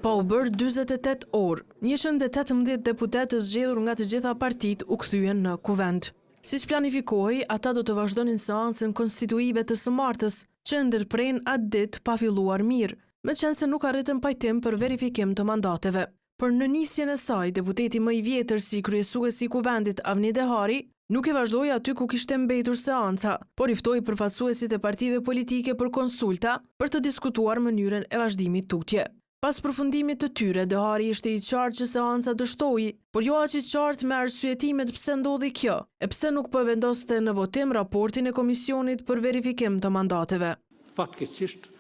Pa u bërë 48 orë, 118 deputet të zgjedhur nga të gjitha partitë u kthyen në kuvend. Siç planifikohej, ata do të vazhdonin seancën konstituive të së martës, që ndërprejnë atë ditë pa filluar mirë, meqense se nuk arritën pajtim për verifikim të mandateve. Për në nisjen e saj, deputeti më i vjetër si kryesues i kuvendit Avni Dehari nuk e vazhdoi aty ku kishte mbetur seanca, por i ftoi përfaqësuesit e partive politike për konsulta për të diskutuar mënyrën e vazhdimit tutje. Pas përfundimit të tyre, Dehari ishte i qartë që seanca dështoi, por jo aq i qartë me arsyetimet pse ndodhi kjo, e pse nuk po vendoste në votim raportin e komisionit për verifikim të mandateve. Fatkeqësisht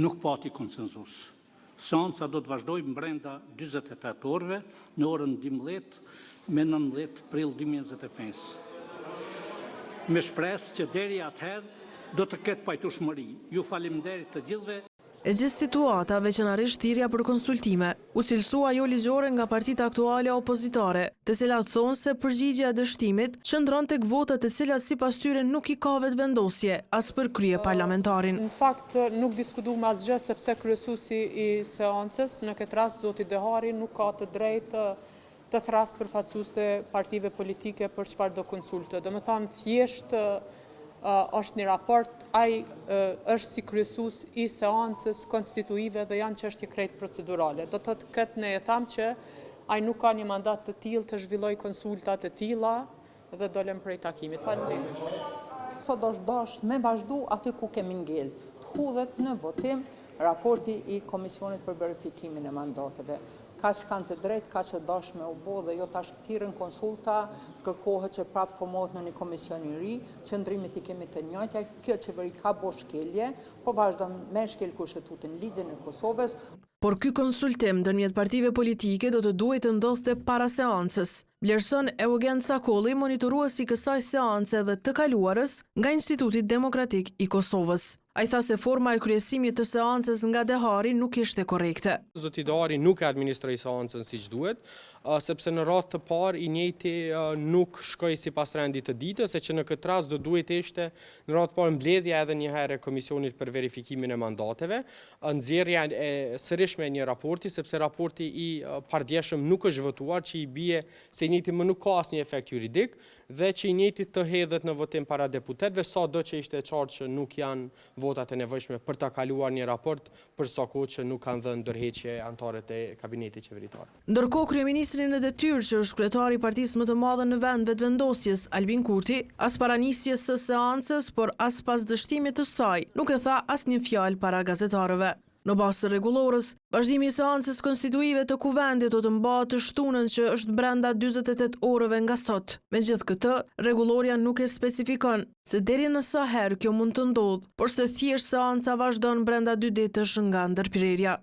nuk pati konsenzus. Seanca do të vazhdojë brenda 48 orëve në orën 12 me 19 prill 2025. Me shpresë që deri atëherë do të ketë pajtueshmëri. Ju faleminderit të gjithëve. E gjithë situata, veçanërisht thirrja për konsultime, u cilësua jo ligjore nga partitë aktuale opozitare, të cilat thonë se përgjigjja e dështimit qëndron tek votat të cilat sipas tyre nuk i ka vetëvendosje as për krye parlamentarin. Në fakt nuk diskutuam asgjë sepse kryesuesi i seancës, në këtë rast zoti Dehari, nuk ka të drejtë të thrasë përfaqësuesve partive politike për çfarë do konsulte. Domethënë thjesht është një raport, ai është si kryesues i seancës konstituive dhe janë çështje krejt procedurale. Do të thotë këtë ne e tham që ai nuk ka një mandat të tillë të zhvillojë konsulta të tilla dhe dolem prej takimit. Faleminderit. Sot dosh me vazhdu aty ku kemi ngel. Të hudhet në votim raporti i Komisionit për verifikimin e mandateve. Kaq kanë të drejtë, kaq që dashme u bë dhe jo tash thirrën konsulta, kërkohet që prapë formohet në një komision i ri, qëndrimit i kemi të njëjtë, kjo qeveri ka bo shkelje, po vazhdon me shkel kushtetutin ligjin e Kosovës. Por ky konsultim ndërmjet partive politike do të duhet të ndodhte para seancës. Vlerëson Eugen Cakolli, monitoruesi i kësaj seance dhe të kaluarës nga Instituti Demokratik i Kosovës. Ai tha se forma e kryesimit të seancës nga Dehari nuk ishte korrekte. Zoti Dehari nuk e administroi seancën siç duhet, sepse në radhë të parë i njëjti nuk shkoi sipas rendit të ditës, se që në këtë rast do duhet ishte në radhë të parë mbledhja edhe një herë e Komisionit për verifikimin e mandateve, nxjerrja e sërish me një raporti, sepse raporti i pardjeshëm nuk është votuar, që i bie se i njëjti më nuk ka asnjë efekt juridik dhe që i njëjti të hedhet në votim para deputetëve, sado që ishte e qartë që nuk janë votat e nevojshme për ta kaluar një raport për sa kohë që nuk kanë dhënë ndërheqje anëtarët e kabinetit qeveritar. Ndërkohë kryeministri në detyrë, që është kryetari i partisë më të madhe në vend vetëvendosjes, Albin Kurti, as para nisjes së seancës, por as pas dështimit të saj, nuk e tha asnjë fjalë para gazetarëve. Në bazë të rregullorës, vazhdimi i seancës konstituive të kuvendit do të mbahet të shtunën që është brenda 48 orëve nga sot. Megjithë këtë, rregulloria nuk e specifikon se deri në sa herë kjo mund të ndodhë, por se thjesht seanca vazhdon brenda 2 ditësh nga ndërprerja.